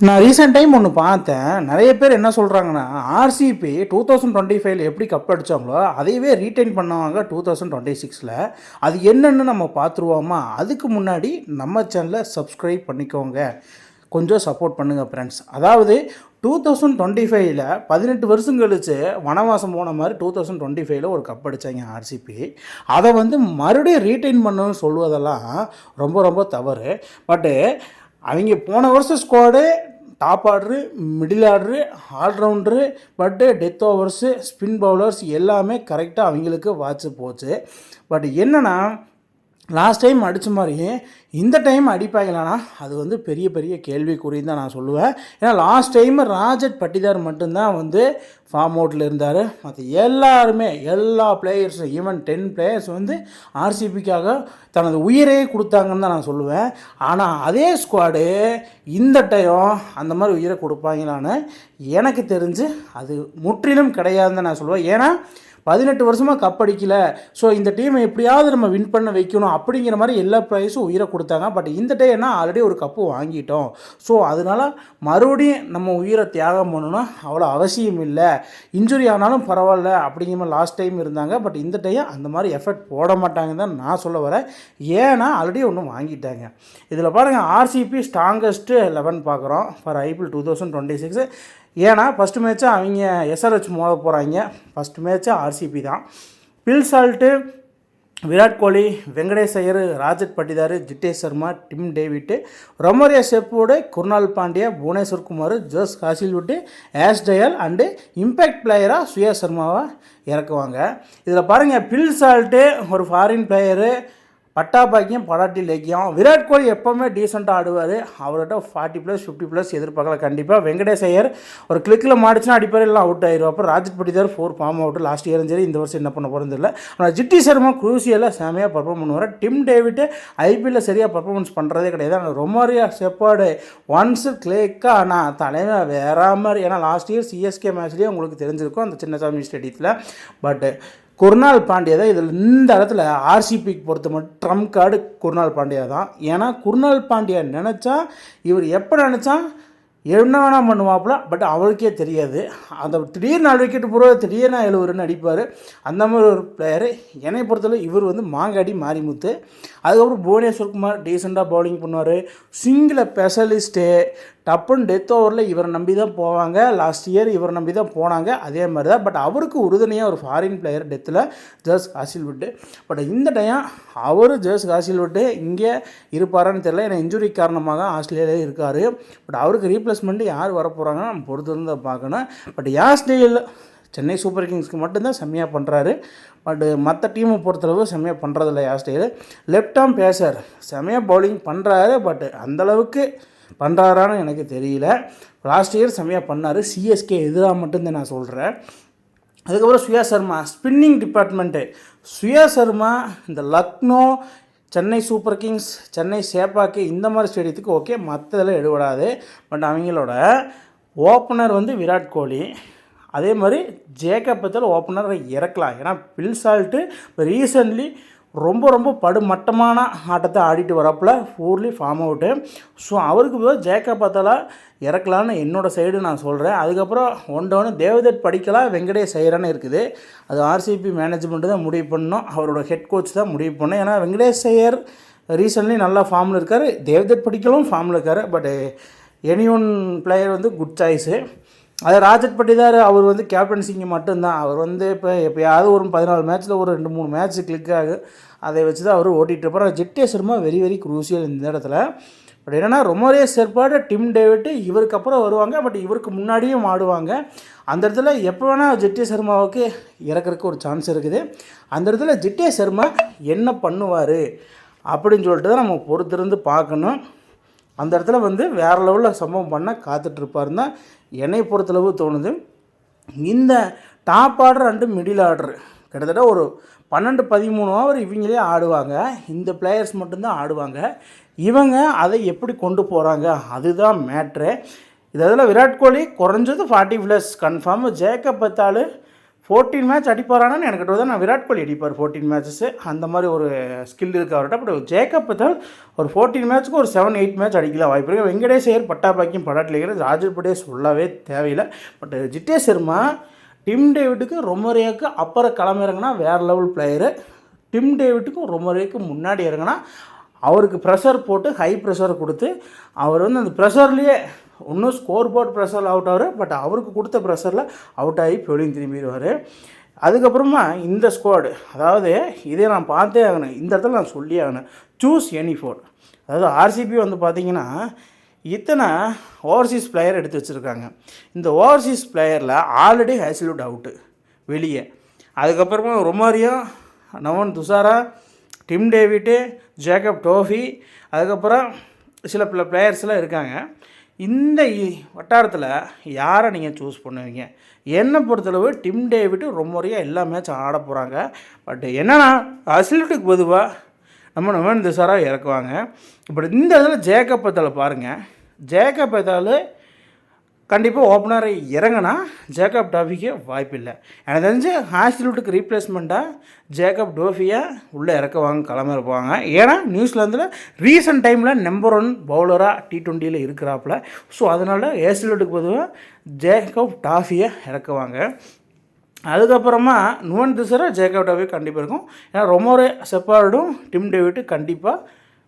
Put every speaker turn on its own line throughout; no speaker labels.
நான் recent time ஒன்று பார்த்தேன். நிறைய பேர் என்ன சொல்கிறாங்கன்னா, ஆர்சிபி 2025 எப்படி கப் அடித்தாங்களோ அதையவே ரீட்டைன் பண்ணுவாங்க 2026. அது என்னன்னு நம்ம பார்த்துருவோமா? அதுக்கு முன்னாடி நம்ம சேனலை சப்ஸ்கிரைப் பண்ணிக்கோங்க, கொஞ்சம் சப்போர்ட் பண்ணுங்கள் ஃப்ரெண்ட்ஸ். அதாவது 2025 18 வருஷம் கழித்து வனவாசம் போன மாதிரி 2025 ஒரு கப் அடித்தாங்க ஆர்சிபி. அதை மறுபடியும் ரீட்டைன் பண்ணணும்னு சொல்வதெல்லாம் ரொம்ப ரொம்ப தவறு. பட்டு அவங்க போன வருஷம் squad top order, middle order, all-rounder, பட்டு டெத் ஓவர்ஸு, ஸ்பின் பவுலர்ஸ் எல்லாமே கரெக்டாக அவங்களுக்கு வாட்ச் போச்சு. பட் என்னென்னா, லாஸ்ட் டைம் அடித்த மாதிரி இந்த டைம் அடிப்பாங்களானா அது பெரிய பெரிய கேள்விக்குறின்னு தான் நான் சொல்லுவேன். ஏன்னா லாஸ்ட் டைம் ராஜத் பட்டிதார் மட்டும்தான் ஃபார்ம் அவுட்டில் இருந்தார். மற்ற எல்லாருமே எல்லா பிளேயர்ஸும் ஈவன் 10 பிளேயர்ஸ் ஆர்சிபிக்காக தனது உயிரையே கொடுத்தாங்கன்னு தான் நான் சொல்லுவேன். ஆனால் அதே ஸ்குவாடு இந்த டைம் அந்த மாதிரி உயிரை கொடுப்பாங்களான்னு எனக்கு தெரிஞ்சு அது முற்றிலும் கிடையாதுன்னு தான் நான் சொல்லுவேன். ஏன்னா 18 வருஷமாக கப் அடிக்கல, ஸோ இந்த டீமை எப்படியாவது நம்ம வின் பண்ண வைக்கணும் அப்படிங்கிற மாதிரி எல்லா ப்ரைஸும் உயிரை கொடுத்தாங்க. பட் இந்த டைம்னா ஆல்ரெடி ஒரு கப்பு வாங்கிட்டோம், ஸோ அதனால் மறுபடியும் நம்ம உயிரை தியாகம் பண்ணணும்னா அவ்வளோ அவசியம் இல்லை. இன்ஜுரி ஆனாலும் பரவாயில்ல அப்படிங்கிற மாதிரி லாஸ்ட் டைம் இருந்தாங்க. பட் இந்த டைம் அந்த மாதிரி எஃபர்ட் போட மாட்டாங்கன்னு தான் நான் சொல்ல வரேன். ஏன்னா ஆல்ரெடி ஒன்று வாங்கிட்டாங்க. இதில் பாருங்கள், ஆர்சிபி ஸ்ட்ராங்கஸ்ட்டு 11 பார்க்குறோம் ஃபார் ஐபிஎல் 2026. ஏன்னா ஃபஸ்ட்டு மேட்ச்சு அவங்க எஸ்ஆர்ஹெச் மோத போகிறாங்க. ஃபஸ்ட்டு மேட்ச்சு ஆர்சிபி தான். Phil Salt, Virat Kohli, Venkatesh Iyer, Rajat Patidar, Jitesh Sharma, Tim David, Romario Shepherd, Krunal Pandya, Bhuvneshwar Kumar, Josh Hazlewood, ஆஷ் டயல் அண்டு இம்பேக்ட் பிளேயராக சுயா சர்மாவை இறக்குவாங்க. இதில் பாருங்கள், பில் சால்ட்டு ஒரு ஃபாரின் பிளேயரு, பட்டா பாக்கியம் படாட்டி லேக்கியம். விராட் கோலி எப்போவுமே டீசெண்டாக ஆடுவார். அவர்கிட்ட 40+, 50+ எதிர்பார்க்கலாம் கண்டிப்பாக. வெங்கடேஷ் ஐயர் ஒரு கிளிக்கில் மாடிச்சுன்னா அடிப்பார், எல்லாம் அவுட் ஆயிரும். அப்புறம் Rajat Patidar 4 form out. Last இயரும் சரி, இந்த வருஷம் என்ன பண்ண போகிறது இல்லை. ஆனால் ஜிட்டி சர்மா குரூசியெல்லாம் செமையாக பர்ஃபார்ம் பண்ணுவார். டிம் டேவிட்டு ஐபிஎல்லில் சரியாக பர்ஃபார்மன்ஸ் பண்ணுறதே கிடையாது. ஆனால் ரொமாரியா செப்பாடு ஒன்ஸு கிளிக்காக ஆனால் தலைமை வேற மாதிரி. ஏன்னா லாஸ்ட் இயர் சிஎஸ்கே மேட்ச்லேயே உங்களுக்கு தெரிஞ்சிருக்கும் அந்த சின்னசாமி ஸ்டேடியத்தில். பட்டு குர்னால் பாண்டியா தான் இதில் இந்த இடத்துல ஆர்சிபிக்கு பொறுத்த மட்டும் ட்ரம்ப் கார்டு குர்னால் பாண்டியா தான். ஏன்னா குர்னால் பாண்டியா நினச்சா, இவர் எப்போ நினச்சா என்ன வேணால் பண்ணுவாப்புல. பட் அவருக்கே தெரியாது. அந்த திடீர்னு 4 விக்கெட்டு போடுவார், திடீர்னு 70 அடிப்பார். அந்த மாதிரி ஒரு பிளேயரு. என்னை பொறுத்தவரை இவர் மாங்காடி மாரிமுத்து. அதுக்கப்புறம் புவனேஸ்வர் குமார் டீசெண்டாக பவுலிங் பண்ணுவார். Single specialist. டப்புன்னு டெத் ஓவரில் இவரை நம்பி தான் போவாங்க. லாஸ்ட் இயர் இவரை நம்பி தான் போனாங்க. அதே மாதிரி தான். பட் அவருக்கு உறுதுணையாக ஒரு ஃபாரின் பிளேயர் டெத்தில் ஜோஸ் ஹாசில்வுட்டு. பட் இந்த டைம் அவர் ஜோஸ் ஹாசில்வுட்டு இங்கே இருப்பாரான்னு தெரியல. ஏன்னா இன்ஜுரி காரணமாக ஆஸ்திரேலியாவிலே இருக்கார். பட் அவருக்கு ரீப்ளேஸ்மெண்ட்டு யார் வரப்போகிறாங்கன்னு நம்ம பொறுத்து பார்க்கணும். பட் யாஸ்டேல் சென்னை சூப்பர் கிங்ஸ்க்கு மட்டும்தான் செம்மையாக பண்ணுறாரு. பட் மற்ற டீமை பொறுத்தளவு செம்மையாக பண்ணுறதில்ல யாஸ்டேல். லெஃப்ட் ஆர்ம் பேசர் செம்மையாக பவுலிங் பண்ணுறாரு. பட் அந்தளவுக்கு பண்ணுறாரான்னு எனக்கு தெரியல. லாஸ்ட் இயர் செம்மையாக பண்ணார். சிஎஸ்கே எதிராக மட்டும்தான் நான் சொல்கிறேன். அதுக்கப்புறம் சுயா சர்மா ஸ்பின்னிங் டிபார்ட்மெண்ட்டு. சுயா சர்மா இந்த லக்னோ, சென்னை சூப்பர் கிங்ஸ், சென்னை சேப்பாக்கு இந்த மாதிரி ஸ்டேடியத்துக்கு ஓகே, மற்றதில் எடுபடாது. பட் அவங்களோட ஓப்பனர் விராட் கோலி. அதே மாதிரி ஜேக்கப் பத்தல் ஓப்பனரை இறக்கலாம். ஏன்னா பில் சால்ட்டு இப்போ ரீசன்ட்லி ரொம்ப ரொம்ப படுமட்டமான ஆட்டத்தை ஆடிட்டு வரப்பில் ஃபூர்லி ஃபார்ம் அவுட்டு. ஸோ அவருக்கு போய் ஜேக்கப் பத்தலா இறக்கலான்னு என்னோடய சைடு நான் சொல்கிறேன். அதுக்கப்புறம் ஒன்று தேவதத் படிக்கலாம், வெங்கடேஷ் ஐயரான்னு இருக்குது. அது ஆர்சிபி மேனேஜ்மெண்ட்டு தான் முடிவு பண்ணணும். அவரோட ஹெட் கோச் தான் முடிவு பண்ணணும். ஏன்னா வெங்கடேஷ் ஐயர் ரீசன்ட்லி நல்லா ஃபார்மில் இருக்கார். தேவதத் படிக்கலும் ஃபார்மில் இருக்கார். But any one player good choice. அது ராஜத் பட்டிதார் அவர் கேப்டன்சிக்கு மட்டும்தான். அவர் இப்போ எப்போயாவது ஒரு 14 மேட்ச்சில் ஒரு 2-3 மேட்ச் கிளிக் ஆகும். அதை வச்சு தான் அவர் ஓட்டிகிட்டு இருப்பார். Jitesh Sharma very very crucial இந்த இடத்துல. பட் என்னென்னா ரொமோரியா செப்பாடு, டிம் டேவிட்டு இவருக்கு அப்புறம் வருவாங்க. பட் இவருக்கு முன்னாடியும் ஆடுவாங்க. அந்த இடத்துல எப்போ வேணால் ஜித்தேஷ் சர்மாவுக்கு இறக்குறதுக்கு ஒரு சான்ஸ் இருக்குது. அந்த இடத்துல ஜித்தேஷ் சர்மா என்ன பண்ணுவார் அப்படின்னு சொல்லிட்டு தான் நம்ம பொறுத்திருந்து பார்க்கணும். அந்த இடத்துல வேறு லெவலில் சம்பவம் பண்ண காத்துட்ருப்பாருன்னு தான் என்னை பொறுத்தளவு தோணுது. இந்த top order and middle order கிட்டத்தட்ட ஒரு 12-13 ஓவர் இவங்களே ஆடுவாங்க. இந்த பிளேயர்ஸ் மட்டும்தான் ஆடுவாங்க. இவங்க அதை எப்படி கொண்டு போகிறாங்க அதுதான் மேட்ரு. இதில் விராட் கோலி குறைஞ்சது 40+ கன்ஃபார்ம். ஜேக்கப் பத்தால் 14 மேட்ச் அடிப்பாரானு எனக்கு தான் நான் விராட் கோலி அடிப்பார் 14 மேட்சஸ்ஸு அந்த மாதிரி ஒரு ஸ்கில் இருக்குது அவர்கிட்ட. பட் ஜேக்கப் பத்தால் ஒரு 14 மேட்ச்சுக்கு ஒரு 7-8 மேட்ச் அடிக்கலாம் வாய்ப்பு இருக்குது. வெங்கடேஷ் ஐயர் பட்டாபாக்கியம் படாட்டில் ராஜர் படே சொல்லவே தேவையில்லை. பட் ஜித்தேஷ் சர்மா டிம் டேவிட்டுக்கு ரொமரியாவுக்கு அப்புறம் களமிறங்கினா வேறு லெவல் பிளேயரு. டிம் டேவிட்டுக்கும் ரொமரியாவுக்கு முன்னாடி இறங்கினா அவருக்கு ப்ரெஷர் போட்டு ஹை ப்ரெஷர் கொடுத்து அவர் வந்து அந்த ப்ரெஷர்லேயே இன்னும் ஸ்கோர் போர்ட் ப்ரெஷரில் அவுட் ஆவார். பட் அவருக்கு கொடுத்த ப்ரெஷரில் அவுட் ஆகி பெவிலியன் திரும்பிடுவார். அதுக்கப்புறமா இந்த ஸ்குவாடு, அதாவது இதே நான் பார்த்தே ஆகணும், இந்த இடத்துல நான் சொல்லி ஆகணும், சூஸ் எனி 4. அதாவது ஆர்சிபி வந்து பார்த்திங்கன்னா இத்தனை ஓவர்சீஸ் பிளேயர் எடுத்து வச்சுருக்காங்க. இந்த ஓவர்சீஸ் பிளேயரில் ஆல்ரெடி ஹேசில்வுட் அவுட்டு வெளியே. அதுக்கப்புறமா Romario, Nuwan Thushara, Tim David, Jacob Duffy, அதுக்கப்புறம் சில பிளேயர்ஸ்லாம் இருக்காங்க. இந்த வட்டாரத்தில் யாரை நீங்கள் சூஸ் பண்ணுவீங்க? என்னை பொறுத்தளவு டிம் டேவிட்டு ரொமரியா எல்லா மேட்சும் ஆட போகிறாங்க. பட் என்னென்னா ஹேசில்வுட்டுக்கு பொதுவாக நம்ம நவன் துஷாரா இறக்குவாங்க. இப்படி இந்த இடத்துல ஜேக்கப் பத்தால் பாருங்கள், ஜேக்கப் பத்தால் கண்டிப்பாக ஓப்பனரை இறங்கினா ஜேக்கப் டோஃபிக்கு வாய்ப்பு இல்லை. எனக்கு தெரிஞ்சு ஹேசில்வுட்டுக்கு ரீப்ளேஸ்மெண்ட்டாக ஜேக்கப் டோஃபியை உள்ளே இறக்குவாங்க, களமிறப்பாங்க. ஏன்னா நியூசிலாந்தில் ரீசெண்ட் டைமில் நம்பர் 1 பவுலராக T20 இருக்கிறாப்புல. ஸோ அதனால் ஹேசில்வுட்டுக்கு பொதுவாக ஜேக்கப் டோஃபியை இறக்குவாங்க. அதுக்கப்புறமா நுவன் துஷாரா ஜேக்கப் டோஃபி கண்டிப்பாக இருக்கும். ஏன்னா ரொமோரே செப்பார்டும் டிம் டேவிட்டு கண்டிப்பாக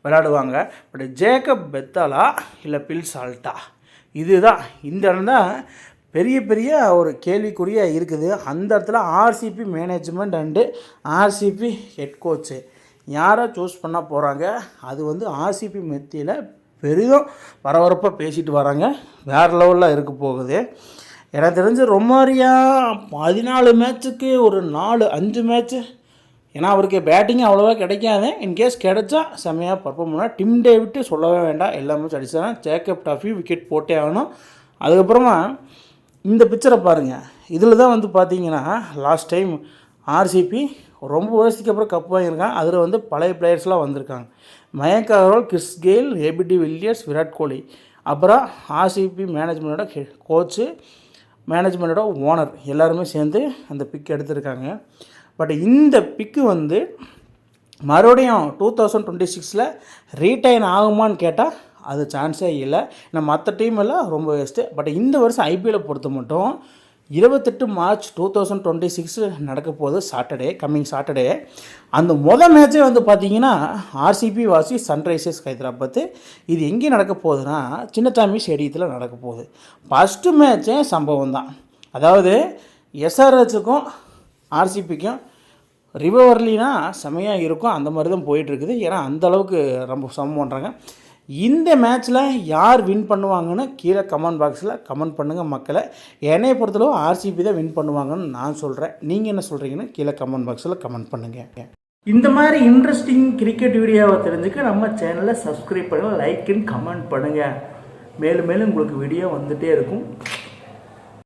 விளையாடுவாங்க. பட் ஜேக்கப் பெத்தாலா இல்லை பில் சால்ட்டா, இதுதான் இந்த இடம் தான் பெரிய பெரிய ஒரு கேள்விக்குறியாக இருக்குது. அந்த இடத்துல RCB management and RCB head coach யாரை சூஸ் பண்ண போகிறாங்க, அது வந்து ஆர்சிபி மத்தியில் பெரிதும் பரபரப்பாக பேசிட்டு வராங்க. வேறு லெவலில் இருக்க போகுது. எனக்கு தெரிஞ்சு ரொமாரியா 14 மேட்ச்சுக்கு ஒரு 4-5 மேட்ச்சு, ஏன்னா அவருக்கு பேட்டிங் அவ்வளோவா கிடைக்காது. இன்கேஸ் கிடைச்சா செம்மையாக பர்ஃபார்ம் பண்ணால். டிம் டேவிட்டு சொல்லவே வேண்டாம், எல்லா மேட்ச் அடிச்சாங்க. ஜேக்கப் டோஃபி விக்கெட் போட்டே ஆகணும். அதுக்கப்புறமா இந்த பிக்சரை பாருங்கள், இதில் தான் வந்து பார்த்தீங்கன்னா லாஸ்ட் டைம் ஆர்சிபி ரொம்ப வருஷத்துக்கு அப்புறம் கப் வாங்கியிருக்காங்க. அதில் வந்து பழைய பிளேயர்ஸ்லாம் வந்திருக்காங்க. Mayank Agarwal, Chris Gayle, ABD Villiers, Virat Kohli, அப்புறம் ஆர்சிபி மேனேஜ்மெண்ட்டோட கோச்சு, மேனேஜ்மெண்ட்டோட ஓனர் எல்லாருமே சேர்ந்து அந்த பிக் எடுத்திருக்காங்க. பட் இந்த பிக்கு வந்து மறுபடியும் 2026 ரீட்டைன் ஆகுமான்னு கேட்டால் அது சான்ஸே இல்லை. ஏன்னா மற்ற டீம் எல்லாம் ரொம்ப வேஸ்ட்டு. பட் இந்த வருஷம் ஐபிஎல்லை பொறுத்த மட்டும் 28 மார்ச் 2026 நடக்க போகுது, சாட்டர்டே, கம்மிங் சாட்டர்டே. அந்த மேட்சே வந்து பார்த்திங்கன்னா ஆர்சிபி வாசி சன்ரைசர்ஸ் ஹைதராபாத். இது எங்கே நடக்க போகுதுன்னா சின்னசாமி ஸ்டேடியத்தில் நடக்க போகுது. ஃபஸ்ட்டு மேட்சே சம்பவம் தான். அதாவது எஸ்ஆர்ஹெச்சுக்கும் ஆர்சிபிக்கும் ரிவர்லினா செமையாக இருக்கும், அந்த மாதிரி தான் போயிட்டுருக்குது. ஏன்னா அந்தளவுக்கு ரொம்ப சமம் பண்ணுறாங்க. இந்த மேட்ச்சில் யார் வின் பண்ணுவாங்கன்னு கீழே கமெண்ட் பாக்ஸில் கமெண்ட் பண்ணுங்கள் மக்களை. என்னையை பொறுத்தளவு ஆர்சிபி தான் வின் பண்ணுவாங்கன்னு நான் சொல்கிறேன். நீங்கள் என்ன சொல்கிறீங்கன்னு கீழே கமெண்ட் பாக்ஸில் கமெண்ட் பண்ணுங்கள். இந்த மாதிரி இன்ட்ரெஸ்டிங் கிரிக்கெட் வீடியோவை தெரிஞ்சுக்க நம்ம சேனலை சப்ஸ்கிரைப் பண்ணுங்கள், லைக் அண்ட் கமெண்ட் பண்ணுங்கள். மேலும் மேலும் உங்களுக்கு வீடியோ வந்துகிட்டே இருக்கும்.